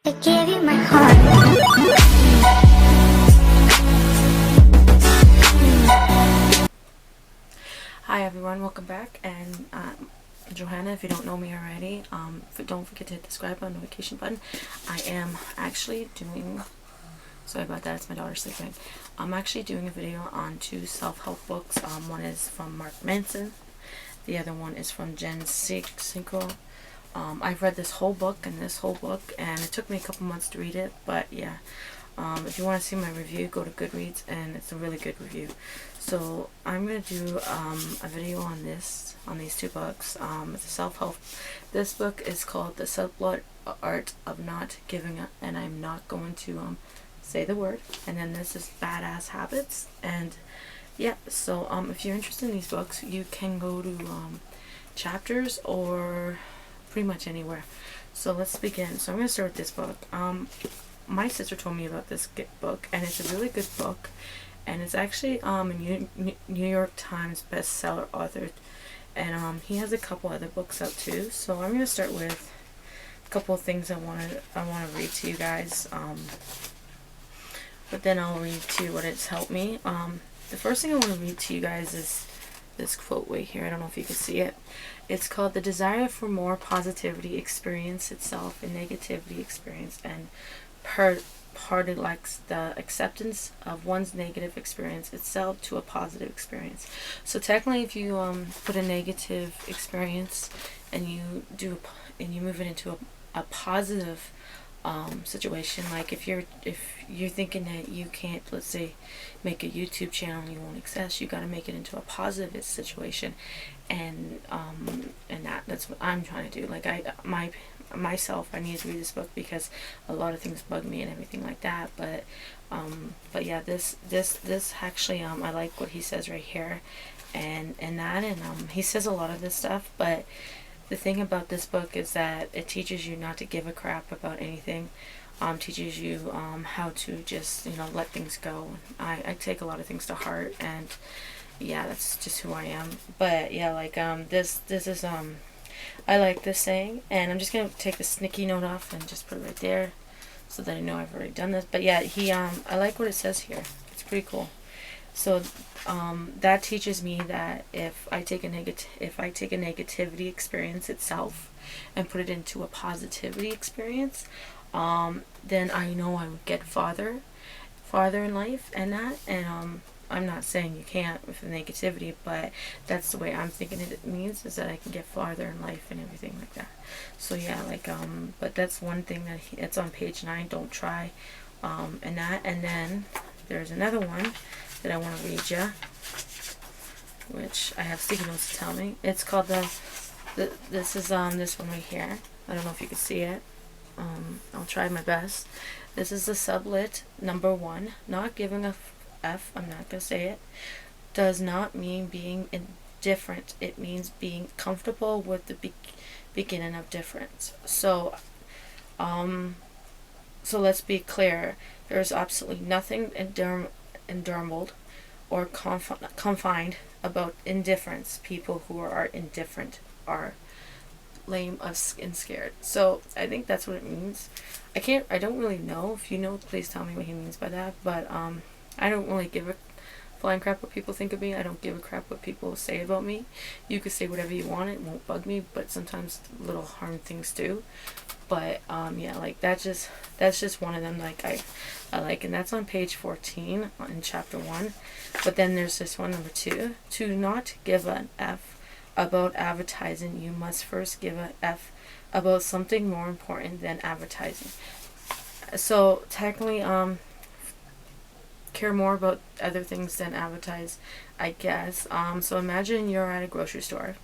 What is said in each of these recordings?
I gave you my heart. Hi everyone, welcome back, and Johanna, if you don't know me already, don't forget to hit the subscribe button, notification button. I am actually doing, sorry about that, it's my daughter sleeping. I'm actually doing a video on 2 self-help books. One is from Mark Manson, the other one is from Jen Sinkle. I've read this whole book, and it took me a couple months to read it, but yeah. If you want to see my review, go to Goodreads, and it's a really good review. So I'm going to do a video on these 2 books. It's a self-help. This book is called The Subtle Art of Not Giving Up, and I'm not going to say the word. And then this is Badass Habits, and yeah, so if you're interested in these books, you can go to Chapters or pretty much anywhere. So let's begin. So I'm going to start with this book. My sister told me about this book, and it's a really good book, and it's actually a New York Times bestseller author, and he has a couple other books out too. So I'm going to start with a couple of things I want to read to you guys, but then I'll read to you what it's helped me. The first thing I want to read to you guys is this quote right here. I don't know if you can see it. It's called "The desire for more positivity experience itself and negativity experience, and parted likes the acceptance of one's negative experience itself to a positive experience." So technically, if you put a negative experience and you move it into a positive situation, like if you're thinking that you can't, let's say, make a YouTube channel and you won't success, you got to make it into a positive situation, and that's what I'm trying to do. Like myself, I need to read this book because a lot of things bug me and everything like that. But yeah, this actually, I like what he says right here, and he says a lot of this stuff. But the thing about this book is that it teaches you not to give a crap about anything. Teaches you how to just let things go. I take a lot of things to heart, and yeah, that's just who I am. But yeah, like this is I like this saying, and I'm just gonna take the sticky note off and just put it right there so that I know I've already done this. But yeah, I like what it says here. It's pretty cool. So that teaches me that if I take a negativity experience itself and put it into a positivity experience, then I know I would get farther in life, and I'm not saying you can't with the negativity, but that's the way I'm thinking it means, is that I can get farther in life and everything like that. So yeah, like but that's one thing that it's on page 9. Don't try, and then there's another one that I want to read you, which I have sticky notes to tell me. It's called this is this one right here. I don't know if you can see it. I'll try my best. This is the sublit number 1. Not giving a F, I'm not going to say it, does not mean being indifferent. It means being comfortable with the beginning of difference. So let's be clear. There's absolutely nothing endurable or confined about indifference. People who are indifferent are lame and scared. So I think that's what it means. I don't really know. If you know, please tell me what he means by that. But I don't really give a flying crap what people think of me. I don't give a crap what people say about me. You can say whatever you want, it won't bug me, but sometimes little harm things do. But yeah, like that's just one of them, like I like, and that's on page 14 in chapter 1. But then there's this one, number 2. To not give an F about advertising, you must first give an F about something more important than advertising. So technically, care more about other things than advertise, I guess. So imagine you're at a grocery store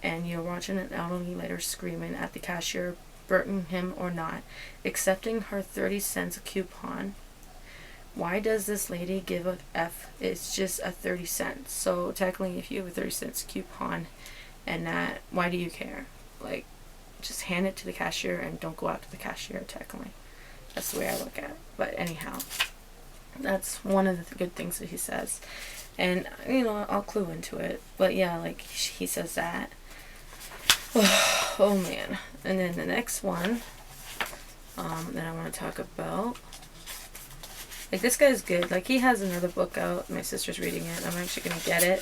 and you're watching an elderly lady screaming at the cashier, burden him or not, accepting her 30 cents coupon. Why does this lady give a F? It's just a 30 cents. So technically, if you have a 30 cents coupon and that, why do you care? Like, just hand it to the cashier and don't go out to the cashier, technically. That's the way I look at it. But anyhow, that's one of the good things that he says, and I'll clue into it. But yeah, like he says that. Oh man. And then the next one that I want to talk about. Like, this guy's good. Like, he has another book out. My sister's reading it. I'm actually going to get it.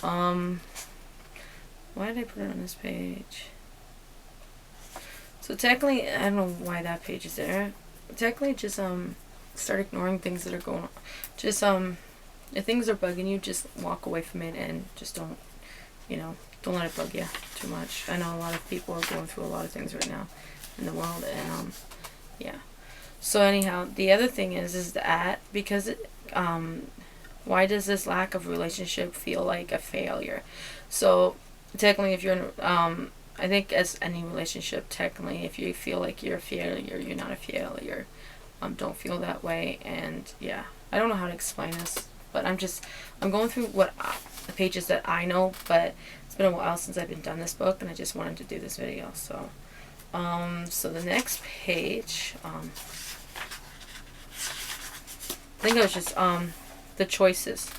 Why did I put it on this page? So technically, I don't know why that page is there. Technically, just start ignoring things that are going on. Just if things are bugging you, just walk away from it and just don't, don't let it bug you too much. I know a lot of people are going through a lot of things right now in the world, and yeah. So anyhow, the other thing is that because why does this lack of relationship feel like a failure? So technically, if you're in, I think as any relationship, technically, if you feel like you're a failure, you're not a failure. Don't feel that way. And yeah, I don't know how to explain this, but I'm going through the pages that I know, but it's been a while since I've been done this book, and I just wanted to do this video. So, so the next page, I think it was just, the choices.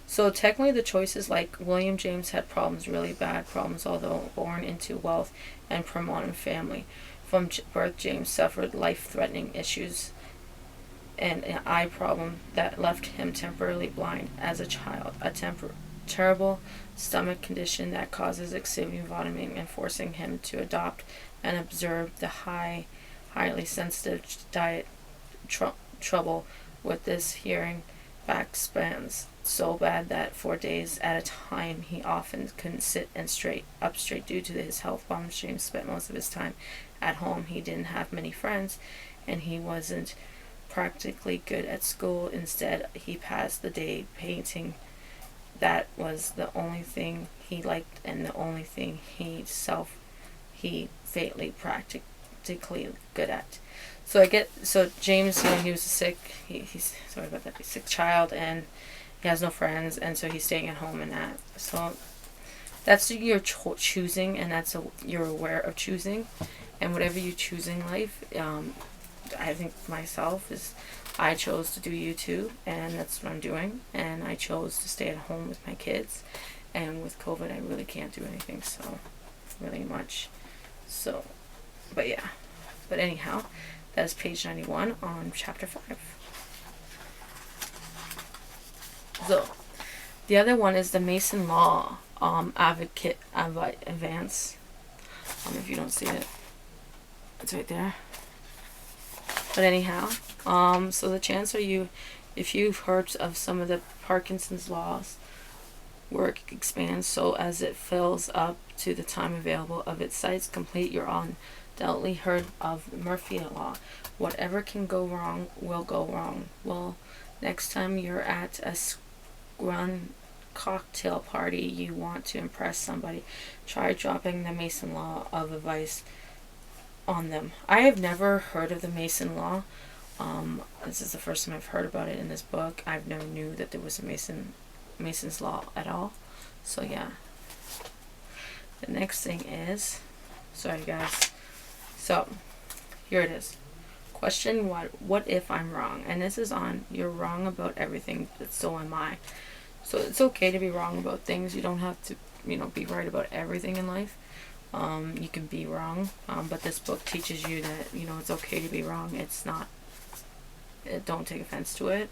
So technically the choices, like William James had problems, really bad problems, although born into wealth and prominent family. From birth, James suffered life-threatening issues and an eye problem that left him temporarily blind as a child. A terrible stomach condition that causes extreme vomiting and forcing him to adopt and observe the highly sensitive diet. Trouble with this hearing back spans so bad that for days at a time he often couldn't sit up straight due to his health problems. James spent most of his time at home. He didn't have many friends, and he wasn't practically good at school. Instead, he passed the day painting. That was the only thing he liked, and the only thing he fatally practically good at. So James, he was sick. He's sorry about that. He's a sick child, and he has no friends, and so he's staying at home and that. So that's your choosing, and you're aware of choosing, and whatever you choose in life. I think myself is I chose to do YouTube, and that's what I'm doing, and I chose to stay at home with my kids, and with COVID I really can't do anything, so really much. So, but yeah, but anyhow, that's page 91 on chapter 5. So, the other one is the Mason Law Advocate Advance. If you don't see it, it's right there. But anyhow, so the chance if you've heard of some of the Parkinson's laws, work expands so as it fills up to the time available of its sites complete. You're undoubtedly heard of Murphy Law. Whatever can go wrong will go wrong. Well, next time you're at a scrum cocktail party, you want to impress somebody, try dropping the Mason Law of advice on them. I have never heard of the Mason Law. This is the first time I've heard about it in this book. I've never knew that there was a Mason's Law at all. So yeah. The next thing is, sorry guys. So here it is. Question what if I'm wrong? And this is on you're wrong about everything, but so am I. So it's okay to be wrong about things. You don't have to, be right about everything in life. You can be wrong, but this book teaches you that, it's okay to be wrong. It's not, don't take offense to it.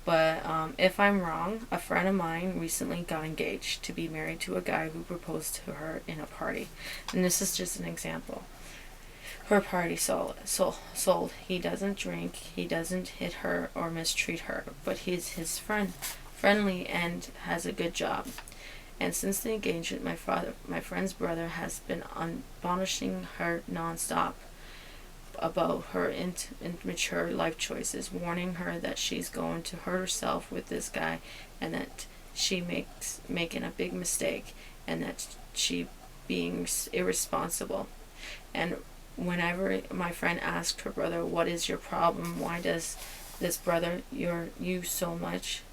But if I'm wrong, a friend of mine recently got engaged to be married to a guy who proposed to her in a party. And this is just an example. Her party sold. He doesn't drink, he doesn't hit her or mistreat her, but he's his friendly and has a good job. And since the engagement, my friend's brother has been admonishing her nonstop about her immature life choices, warning her that she's going to hurt herself with this guy, and that she making a big mistake, and that she being irresponsible. And whenever my friend asked her brother, "What is your problem? Why does this brother you so much?"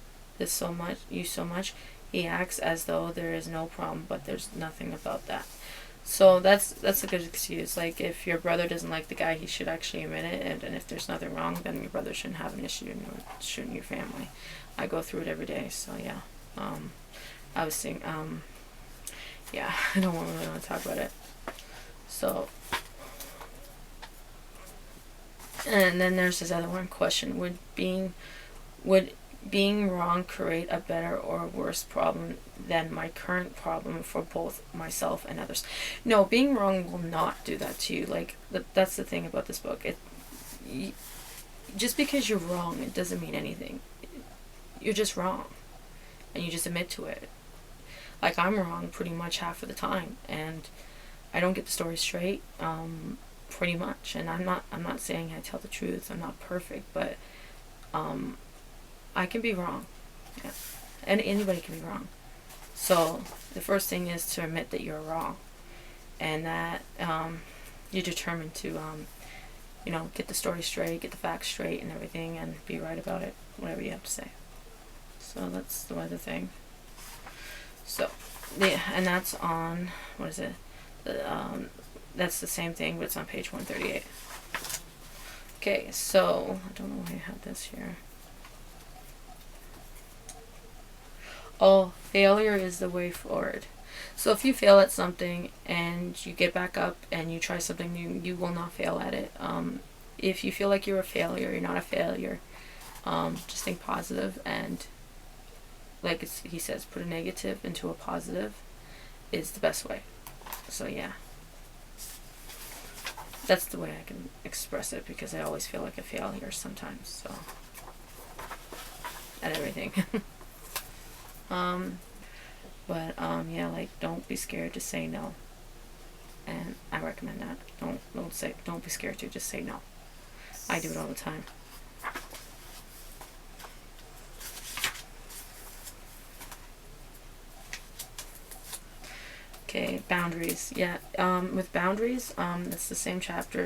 He acts as though there is no problem, but there's nothing about that. So that's a good excuse. Like, if your brother doesn't like the guy, he should actually admit it, and if there's nothing wrong, then your brother shouldn't have an issue, and shouldn't your family. I go through it every day, so yeah. I was saying, yeah, I don't really want to talk about it. So, And then there's this other one question: would being wrong create a better or worse problem than my current problem for both myself and others? No, being wrong will not do that to you. Like, that's the thing about this book. Just because you're wrong, it doesn't mean anything. You're just wrong, and you just admit to it. Like, I'm wrong pretty much half of the time, and I don't get the story straight, pretty much. And I'm not saying I tell the truth. I'm not perfect, but I can be wrong. Yeah. And anybody can be wrong. So the first thing is to admit that you're wrong, and that you're determined to, get the story straight, get the facts straight and everything, and be right about it, whatever you have to say. So that's the other thing. So, and that's on, what is it? That's the same thing, but it's on page 138. Okay, so, I don't know why I have this here. Oh, failure is the way forward. So if you fail at something and you get back up and you try something new, you will not fail at it. If you feel like you're a failure, you're not a failure. Just think positive, and like he says, put a negative into a positive is the best way. So yeah, that's the way I can express it, because I always feel like a failure sometimes. So at everything. Yeah, like, don't be scared to say no. And I recommend that. Don't be scared to just say no. I do it all the time. Okay, boundaries. Yeah, with boundaries, that's the same chapter,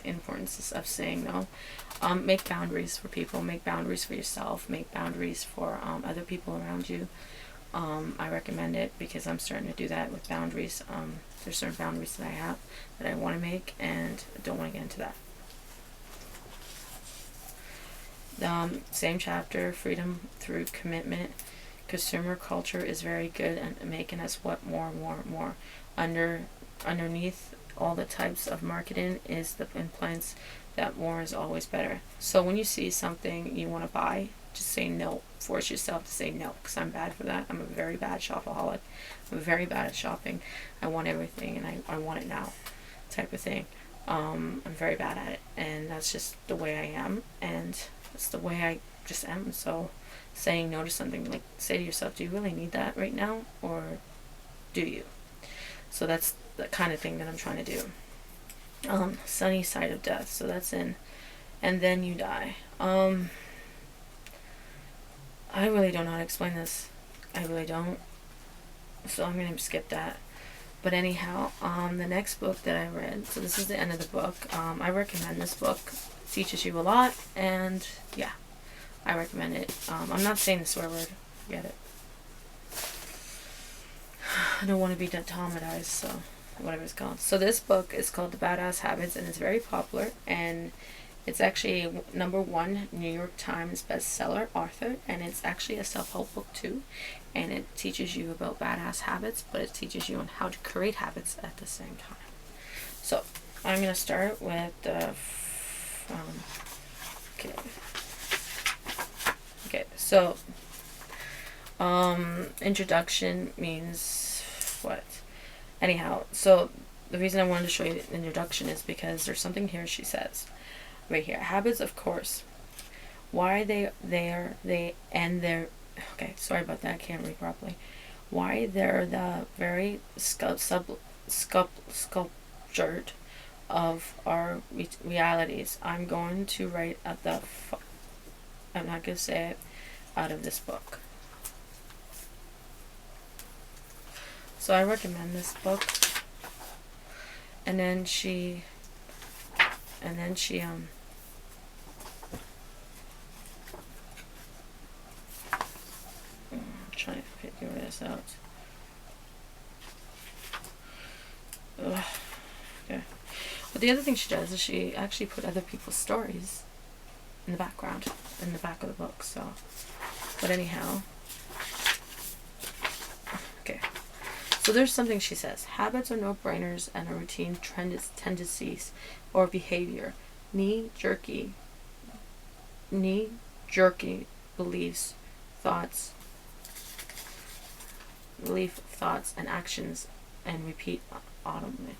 importance of saying no. Make boundaries for people. Make boundaries for yourself. Make boundaries for other people around you. I recommend it because I'm starting to do that with boundaries. There's certain boundaries that I have that I want to make, and I don't want to get into that. Same chapter, freedom through commitment. Consumer culture is very good at making us want more. Underneath all the types of marketing is the implants that more is always better. So when you see something you want to buy, just say no. Force yourself to say no, because I'm bad for that. I'm a very bad shopaholic. I'm very bad at shopping. I want everything, and I want it now, type of thing. I'm very bad at it, and that's just the way I am, and that's the way I just am. So saying no to something, like, say to yourself, do you really need that right now, or do you? So that's the kind of thing that I'm trying to do. Sunny side of death. So that's in, and then you die. I really don't know how to explain this. I really don't. So I'm going to skip that. But anyhow, the next book that I read, so this is the end of the book. I recommend this book. It teaches you a lot, and yeah, I recommend it. I'm not saying the swear word. Forget it. I don't want to be traumatized, so whatever it's called. So this book is called The Badass Habits, and it's very popular, and it's actually #1 New York Times bestseller author, and it's actually a self-help book too, and it teaches you about badass habits, but it teaches you on how to create habits at the same time. So I'm going to start with the so introduction means what? Anyhow, so the reason I wanted to show you the introduction is because there's something here she says right here. Habits, of course. Why they're okay, sorry about that, I can't read properly. Why they're the very sculptured of our realities. I'm going to write at I'm not going to say it out of this book. So I recommend this book. And then she I'm trying to figure this out. Ugh. Okay. But the other thing she does is she actually put other people's stories in the background, in the back of the book. So, but anyhow, okay. So there's something she says. Habits are no-brainers and are routine tendencies or behavior. knee-jerky beliefs, thoughts, and actions, and repeat automatically.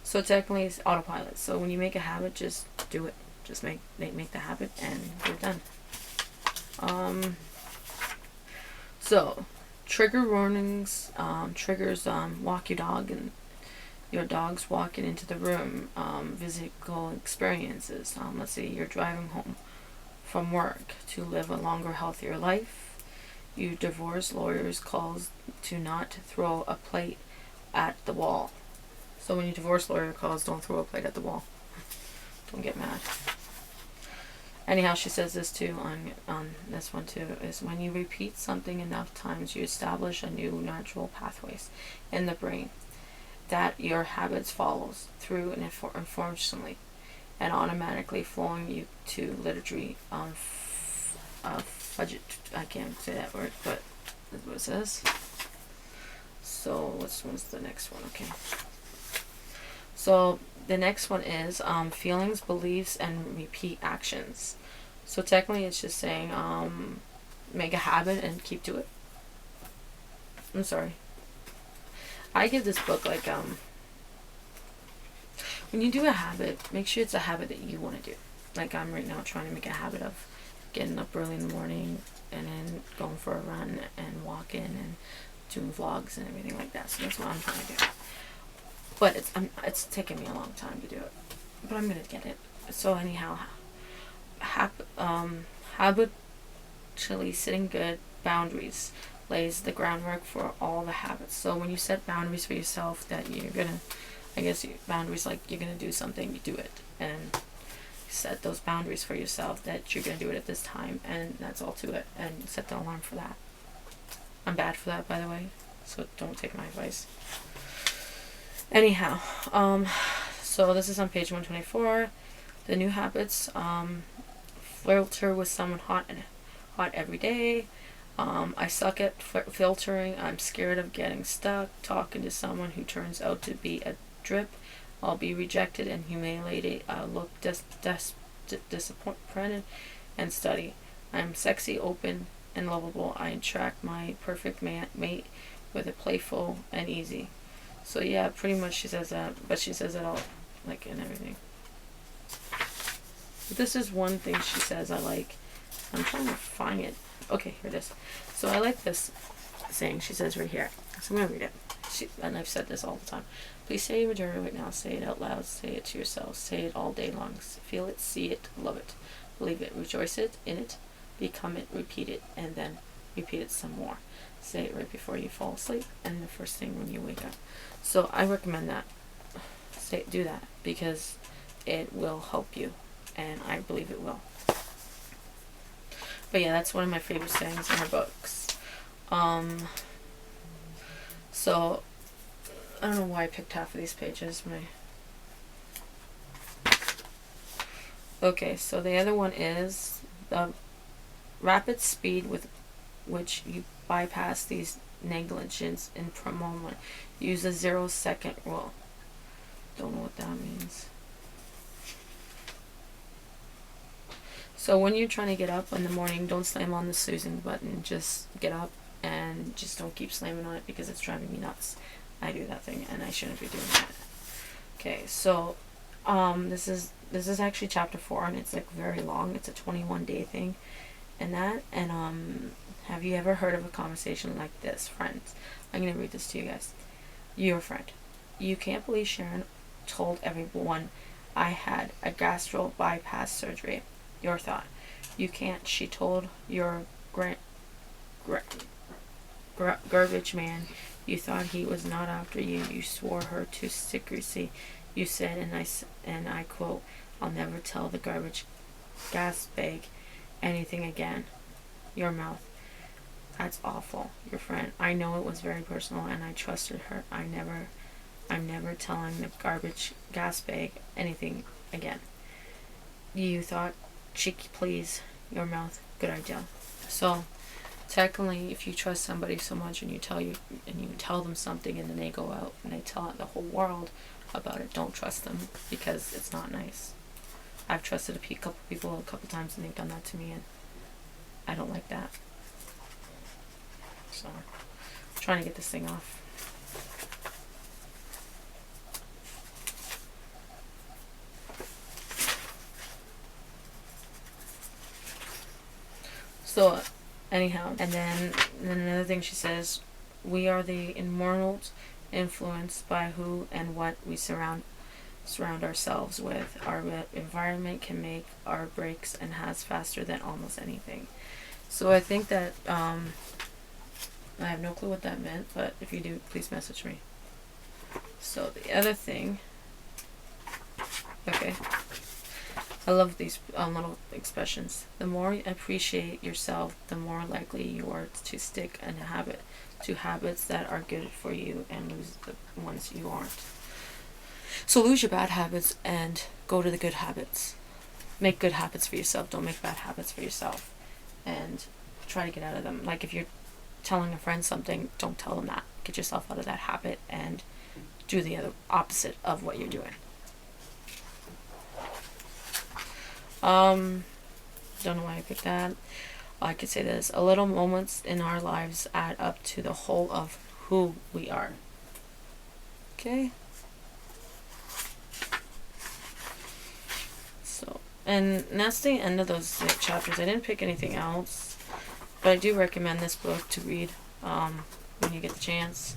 So technically it's autopilot. So when you make a habit, just do it. Just make the habit and you're done. So trigger warnings, triggers, walk your dog and your dog's walking into the room, physical experiences. Let's say you're driving home from work to live a longer, healthier life. You divorce lawyers calls to not throw a plate at the wall. So when you divorce lawyer calls, don't throw a plate at the wall. Don't get mad. Anyhow, she says this too on this one too, is when you repeat something enough times, you establish a new natural pathways in the brain that your habits follows through and unfortunately and automatically flowing you to literary budget. I can't say that word, but that's what it says. So which one's the next one? Okay. So the next one is feelings, beliefs, and repeat actions. So technically it's just saying make a habit and keep to it. I'm sorry. I give this book like when you do a habit, make sure it's a habit that you want to do. Like I'm right now trying to make a habit of getting up early in the morning and then going for a run and walking and doing vlogs and everything like that. So that's what I'm trying to do. But it's taken me a long time to do it. But I'm gonna get it. So anyhow, habitually sitting good boundaries lays the groundwork for all the habits. So when you set boundaries for yourself that you're gonna, boundaries like you're gonna do something, you do it, and set those boundaries for yourself that you're gonna do it at this time, and that's all to it. And set the alarm for that. I'm bad for that, by the way, so don't take my advice. Anyhow, so this is on page 124. The new habits, filter with someone hot every day. I suck at filtering. I'm scared of getting stuck. Talking to someone who turns out to be a drip. I'll be rejected and humiliated. I'll look disappointed and study. I'm sexy, open, and lovable. I attract my perfect mate with a playful and easy. So yeah, pretty much she says that, but she says it all, like, in everything. But this is one thing she says I like. I'm trying to find it. Okay, here it is. So I like this saying she says right here. So I'm going to read it. And I've said this all the time. Please say your majority right now. Say it out loud. Say it to yourself. Say it all day long. Feel it, see it, love it, believe it, rejoice it, in it, become it, repeat it, and then repeat it some more. Say it right before you fall asleep and the first thing when you wake up. So I recommend that. Do that because it will help you, and I believe it will. But yeah, that's one of my favorite sayings in her books. So I don't know why I picked half of these pages. Okay, so the other one is the rapid speed with which you bypass these negligence in per moment. Use a 0-second rule. Don't know what that means. So when you're trying to get up in the morning, don't slam on the snoozing button. Just get up and just don't keep slamming on it because it's driving me nuts. I do that thing and I shouldn't be doing that. Okay, so this is actually chapter 4 and it's like very long. It's a 21-day thing and that, and have you ever heard of a conversation like this, friends? I'm going to read this to you guys. Your friend. You can't believe Sharon told everyone I had a gastro bypass surgery. Your thought. You can't. She told your garbage man. You thought he was not after you. You swore her to secrecy. You said, and I quote, I'll never tell the garbage gas bag anything again. Your mouth. That's awful. Your friend. I know it was very personal and I trusted her. I'm never telling the garbage gas bag anything again. You thought, cheeky please. Your mouth. Good idea. So technically, if you trust somebody so much and you tell them something and then they go out and they tell the whole world about it, don't trust them because it's not nice. I've trusted couple people a couple times and they've done that to me, and I don't like that. So I'm trying to get this thing off. So anyhow, and then another thing she says, we are the immortals influenced by who and what we surround ourselves with. Our environment can make our breaks and has faster than almost anything. So I think that I have no clue what that meant, but if you do, please message me. So the other thing, okay, I love these little expressions. The more you appreciate yourself, the more likely you are to stick in to habits that are good for you and lose the ones you aren't. So lose your bad habits and go to the good habits. Make good habits for yourself. Don't make bad habits for yourself. And try to get out of them. Like if you're telling a friend something, don't tell them that. Get yourself out of that habit and do the other opposite of what you're doing. Don't know why I picked that. I could say this. A little moments in our lives add up to the whole of who we are. Okay? So, and that's the end of those chapters. I didn't pick anything else, but I do recommend this book to read when you get the chance.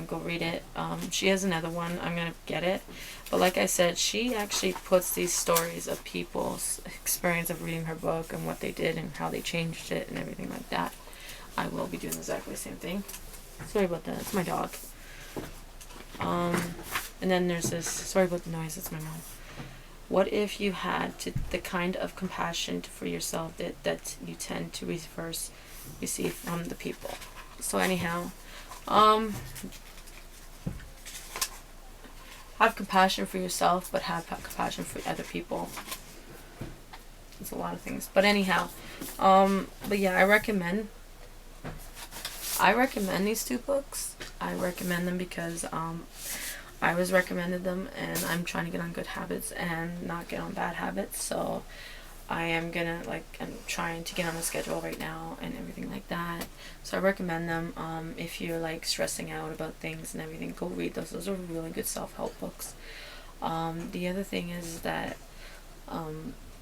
Go read it. She has another one. I'm going to get it. But like I said, she actually puts these stories of people's experience of reading her book and what they did and how they changed it and everything like that. I will be doing exactly the same thing. Sorry about that. It's my dog. And then there's this, sorry about the noise, it's my mom. What if you had the kind of compassion for yourself that you tend to receive from the people? So anyhow, have compassion for yourself, but have compassion for other people. It's a lot of things. But anyhow, but yeah, I recommend these two books. I recommend them because I was recommended them, and I'm trying to get on good habits and not get on bad habits. So I am gonna I'm trying to get on a schedule right now and everything like that. So I recommend them. If you're stressing out about things and everything, go read those. Those are really good self-help books. The other thing is that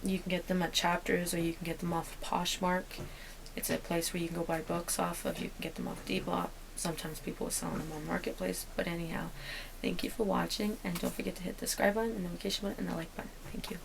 you can get them at Chapters, or you can get them off Poshmark. It's a place where you can go buy books off of. You can get them off D-Block. Sometimes people are selling them on Marketplace. But anyhow, thank you for watching, and don't forget to hit the subscribe button, and the notification button, and the like button. Thank you.